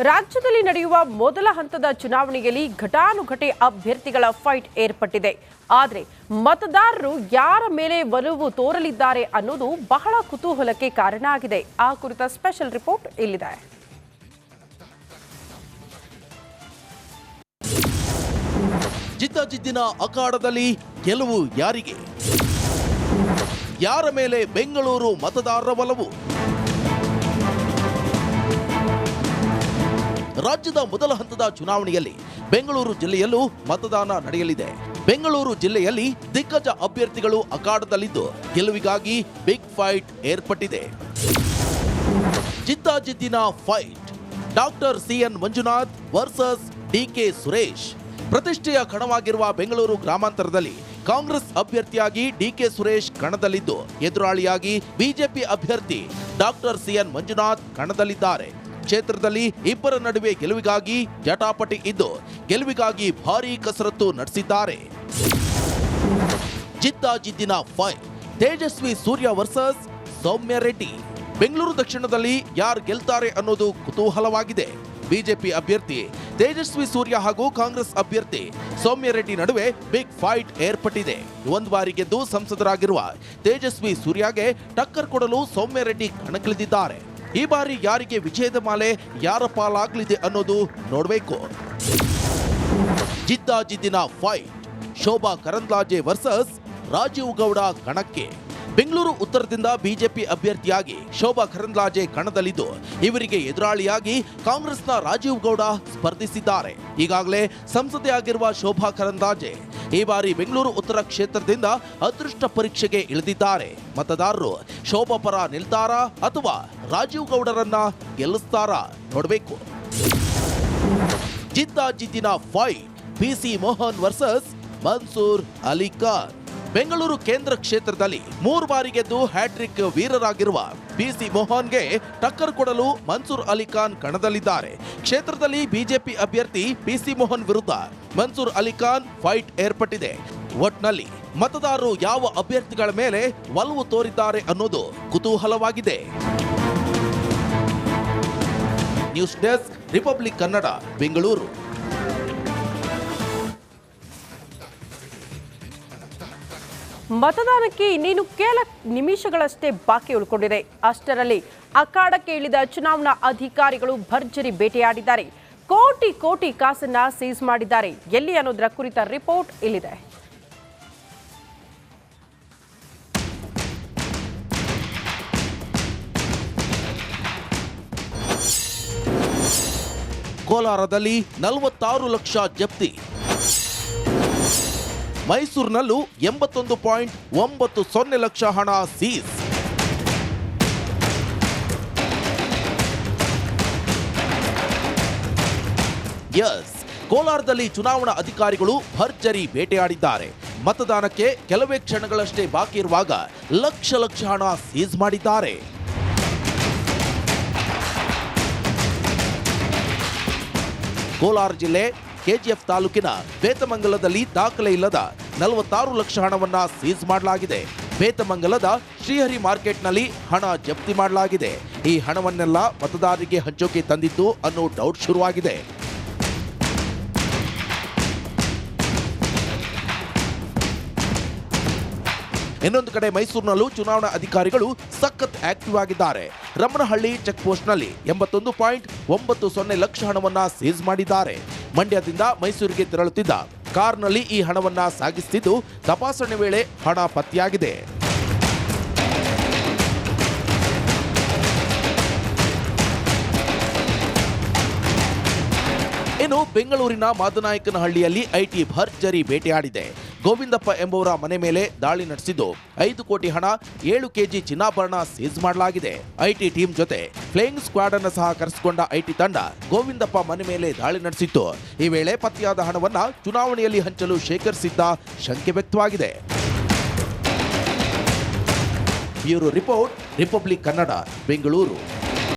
ರಾಜ್ಯದಲ್ಲಿ ನಡೆಯುವ ಮೊದಲ ಹಂತದ ಚುನಾವಣೆಯಲ್ಲಿ ಘಟಾನುಘಟಿ ಅಭ್ಯರ್ಥಿಗಳ ಫೈಟ್ ಏರ್ಪಟ್ಟಿದೆ. ಆದರೆ ಮತದಾರರು ಯಾರ ಮೇಲೆ ಒಲವು ತೋರಲಿದ್ದಾರೆ ಅನ್ನೋದು ಬಹಳ ಕುತೂಹಲಕ್ಕೆ ಕಾರಣ ಆಗಿದೆ. ಆ ಕುರಿತ ಸ್ಪೆಷಲ್ ರಿಪೋರ್ಟ್ ಇಲ್ಲಿದೆ. ಜಿದ್ದಾಜಿದ್ದಿನ ಅಖಾಡದಲ್ಲಿ ಗೆಲುವು ಯಾರಿಗೆ? ಯಾರ ಮೇಲೆ ಬೆಂಗಳೂರು ಮತದಾರರ ಒಲವು? ರಾಜ್ಯದ ಮೊದಲ ಹಂತದ ಚುನಾವಣೆಯಲ್ಲಿ ಬೆಂಗಳೂರು ಜಿಲ್ಲೆಯಲ್ಲೂ ಮತದಾನ ನಡೆಯಲಿದೆ. ಬೆಂಗಳೂರು ಜಿಲ್ಲೆಯಲ್ಲಿ ದಿಗ್ಗಜ ಅಭ್ಯರ್ಥಿಗಳು ಅಖಾಡದಲ್ಲಿದ್ದು ಗೆಲುವಿಗಾಗಿ ಬಿಗ್ ಫೈಟ್ ಏರ್ಪಟ್ಟಿದೆ. ಜಿದ್ದಾಜಿದ್ದಿನ fight. Doctor CN Manjunath versus DK Suresh. ಪ್ರತಿಷ್ಠೆಯ ಕಣವಾಗಿರುವ ಬೆಂಗಳೂರು ಗ್ರಾಮಾಂತರದಲ್ಲಿ ಕಾಂಗ್ರೆಸ್ ಅಭ್ಯರ್ಥಿಯಾಗಿ ಡಿಕೆ ಸುರೇಶ್ ಕಣದಲ್ಲಿದ್ದು, ಎದುರಾಳಿಯಾಗಿ ಬಿಜೆಪಿ ಅಭ್ಯರ್ಥಿ ಡಾಕ್ಟರ್ ಸಿಎನ್ ಮಂಜುನಾಥ್ ಕಣದಲ್ಲಿದ್ದಾರೆ. ಕ್ಷೇತ್ರದಲ್ಲಿ ಇಬ್ಬರ ನಡುವೆ ಗೆಲುವಿಗಾಗಿ ಜಟಾಪಟಿ ಇದ್ದು, ಗೆಲುವಿಗಾಗಿ ಭಾರೀ ಕಸರತ್ತು ನಡೆಸಿದ್ದಾರೆ. ಜಿದ್ದಾಜಿದ್ದಿನ ಫೈಟ್. ತೇಜಸ್ವಿ ಸೂರ್ಯ ವರ್ಸಸ್ ಸೌಮ್ಯ ರೆಡ್ಡಿ. ಬೆಂಗಳೂರು ದಕ್ಷಿಣದಲ್ಲಿ ಯಾರು ಗೆಲ್ತಾರೆ ಅನ್ನೋದು ಕುತೂಹಲವಾಗಿದೆ. ಬಿಜೆಪಿ ಅಭ್ಯರ್ಥಿ ತೇಜಸ್ವಿ ಸೂರ್ಯ ಹಾಗೂ ಕಾಂಗ್ರೆಸ್ ಅಭ್ಯರ್ಥಿ ಸೌಮ್ಯ ರೆಡ್ಡಿ ನಡುವೆ ಬಿಗ್ ಫೈಟ್ ಏರ್ಪಟ್ಟಿದೆ. ಒಂದು ಬಾರಿ ಗೆದ್ದು ಸಂಸದರಾಗಿರುವ ತೇಜಸ್ವಿ ಸೂರ್ಯಗೆ ಟಕ್ಕರ್ ಕೊಡಲು ಸೌಮ್ಯ ರೆಡ್ಡಿ ಕಣಕ್ಕಿಳಿದಿದ್ದಾರೆ. ಈ ಬಾರಿ ಯಾರಿಗೆ ವಿಜಯದ ಮಾಲೆ ಯಾರ ಪಾಲಾಗಲಿದೆ ಅನ್ನೋದು ನೋಡಬೇಕು. ಜಿದ್ದಾಜಿದ್ದಿನ ಫೈಟ್. ಶೋಭಾ ಕರಂದ್ಲಾಜೆ ವರ್ಸಸ್ ರಾಜೀವ್ ಗೌಡ ಕಣಕ್ಕೆ. ಬೆಂಗಳೂರು ಉತ್ತರದಿಂದ ಬಿಜೆಪಿ ಅಭ್ಯರ್ಥಿಯಾಗಿ ಶೋಭಾ ಕರಂದ್ಲಾಜೆ ಕಣದಲ್ಲಿದ್ದು, ಇವರಿಗೆ ಎದುರಾಳಿಯಾಗಿ ಕಾಂಗ್ರೆಸ್ನ ರಾಜೀವ್ ಗೌಡ ಸ್ಪರ್ಧಿಸಿದ್ದಾರೆ. ಈಗಾಗಲೇ ಸಂಸದೆಯಾಗಿರುವ ಶೋಭಾ ಕರಂದ್ಲಾಜೆ ಈ ಬಾರಿ ಬೆಂಗಳೂರು ಉತ್ತರ ಕ್ಷೇತ್ರದಿಂದ ಅದೃಷ್ಟ ಪರೀಕ್ಷೆಗೆ ಇಳಿದಿದ್ದಾರೆ. ಮತದಾರರು ಶೋಭಾ ಪರ ನಿಲ್ತಾರಾ ಅಥವಾ ರಾಜೀವ್ ಗೌಡರನ್ನ ಗೆಲ್ಲಿಸ್ತಾರಾ ನೋಡಬೇಕು. ಜಿದ್ದಾಜಿದ್ದಿನ ಫೈಟ್. ಪಿಸಿ ಮೋಹನ್ ವರ್ಸಸ್ ಮನ್ಸೂರ್ ಅಲಿ ಖಾನ್. ಬೆಂಗಳೂರು ಕೇಂದ್ರ ಕ್ಷೇತ್ರದಲ್ಲಿ 3 ಬಾರಿ ಗೆದ್ದು ಹ್ಯಾಟ್ರಿಕ್ ವೀರರಾಗಿರುವ ಪಿಸಿ ಮೋಹನ್ಗೆ ಟಕ್ಕರ್ ಕೊಡಲು ಮನ್ಸೂರ್ ಅಲಿ ಖಾನ್ ಕಣದಲ್ಲಿದ್ದಾರೆ. ಕ್ಷೇತ್ರದಲ್ಲಿ ಬಿಜೆಪಿ ಅಭ್ಯರ್ಥಿ ಪಿಸಿ ಮೋಹನ್ ವಿರುದ್ಧ ಮನ್ಸೂರ್ ಅಲಿ ಖಾನ್ ಫೈಟ್ ಏರ್ಪಟ್ಟಿದೆ. ಒಟ್ನಲ್ಲಿ ಮತದಾರರು ಯಾವ ಅಭ್ಯರ್ಥಿಗಳ ಮೇಲೆ ಒಲವು ತೋರಿದ್ದಾರೆ ಅನ್ನೋದು ಕುತೂಹಲವಾಗಿದೆ. News desk, Republic Kannada, Bengaluru. ಮತದಾನಕ್ಕೆ ಇನ್ನೇನು ಕೆಲ ನಿಮಿಷಗಳಷ್ಟೇ ಬಾಕಿ ಉಳ್ಕೊಂಡಿದೆ. ಅಷ್ಟರಲ್ಲಿ ಅಖಾಡಕ್ಕೆ ಇಳಿದ ಚುನಾವಣಾ ಅಧಿಕಾರಿಗಳು ಭರ್ಜರಿ ಬೇಟೆಯಾಡಿದ್ದಾರೆ. ಕೋಟಿ ಕೋಟಿ ಕಾಸನ್ನ ಸೀಸ್ ಮಾಡಿದ್ದಾರೆ. ಎಲ್ಲಿ ಅನ್ನೋದರ ಕುರಿತ ರಿಪೋರ್ಟ್ ಇಲ್ಲಿದೆ. ಕೋಲಾರದಲ್ಲಿ 46 ಲಕ್ಷ ಜಪ್ತಿ. ಮೈಸೂರಿನಲ್ಲೂ 81.90 ಲಕ್ಷ ಹಣ ಸೀಸ್. ಕೋಲಾರದಲ್ಲಿ ಚುನಾವಣಾ ಅಧಿಕಾರಿಗಳು ಭರ್ಜರಿ ಬೇಟೆಯಾಡಿದ್ದಾರೆ. ಮತದಾನಕ್ಕೆ ಕೆಲವೇ ಕ್ಷಣಗಳಷ್ಟೇ ಬಾಕಿ ಇರುವಾಗ ಲಕ್ಷ ಲಕ್ಷ ಹಣ ಸೀಸ್ ಮಾಡಿದ್ದಾರೆ. ಕೋಲಾರ ಜಿಲ್ಲೆ ಕೆಜಿಎಫ್ ತಾಲೂಕಿನ ಬೇತಮಂಗಲದಲ್ಲಿ ದಾಖಲೆ ಇಲ್ಲದ 46 ಲಕ್ಷ ಹಣವನ್ನ ಸೀಸ್ ಮಾಡಲಾಗಿದೆ. ಬೇತಮಂಗಲದ ಶ್ರೀಹರಿ ಮಾರ್ಕೆಟ್ನಲ್ಲಿ ಹಣ ಜಪ್ತಿ ಮಾಡಲಾಗಿದೆ. ಈ ಹಣವನ್ನೆಲ್ಲ ಮತದಾರರಿಗೆ ಹಂಚೋಕೆ ತಂದಿತ್ತು ಅನ್ನೋ ಡೌಟ್ ಶುರುವಾಗಿದೆ. ಇನ್ನೊಂದು ಕಡೆ ಮೈಸೂರಿನಲ್ಲೂ ಚುನಾವಣಾ ಅಧಿಕಾರಿಗಳು ಸಖತ್ ಆಕ್ಟಿವ್ ಆಗಿದ್ದಾರೆ. ರಮಣಹಳ್ಳಿ ಚೆಕ್ ಪೋಸ್ಟ್ನಲ್ಲಿ 81.90 ಲಕ್ಷ ಹಣವನ್ನ ಸೀಸ್ ಮಾಡಿದ್ದಾರೆ. ಮಂಡ್ಯದಿಂದ ಮೈಸೂರಿಗೆ ತೆರಳುತ್ತಿದ್ದ ಕಾರ್ನಲ್ಲಿ ಈ ಹಣವನ್ನ ಸಾಗಿಸುತ್ತಿದ್ದು, ತಪಾಸಣೆ ವೇಳೆ ಹಣ ಪತ್ತೆಯಾಗಿದೆ. ಇನ್ನು ಬೆಂಗಳೂರಿನ ಮಾದನಾಯಕನಹಳ್ಳಿಯಲ್ಲಿ ಐಟಿ ಭರ್ಜರಿ ಬೇಟೆಯಾಡಿದೆ. ಗೋವಿಂದಪ್ಪ ಎಂಬುವರ ಮನೆ ಮೇಲೆ ದಾಳಿ ನಡೆಸಿದ್ದು 5 ಕೋಟಿ ಹಣ, 7 ಕೆಜಿ ಚಿನ್ನಾಭರಣ ಸೀಸ್ ಮಾಡಲಾಗಿದೆ. ಐಟಿ ಟೀಮ್ ಜೊತೆ ಫ್ಲೈಯಿಂಗ್ ಸ್ಕ್ವಾಡ್ ಅನ್ನು ಸಹ ಕರೆಸಿಕೊಂಡ ಐಟಿ ತಂಡ ಗೋವಿಂದಪ್ಪ ಮನೆ ಮೇಲೆ ದಾಳಿ ನಡೆಸಿತ್ತು. ಈ ವೇಳೆ ಪತ್ತೆಯಾದ ಹಣವನ್ನ ಚುನಾವಣೆಯಲ್ಲಿ ಹಂಚಲು ಶೇಖರಿಸಿದ್ದ ಶಂಕೆ ವ್ಯಕ್ತವಾಗಿದೆ. Bureau report, republic Kannada, Bengaluru.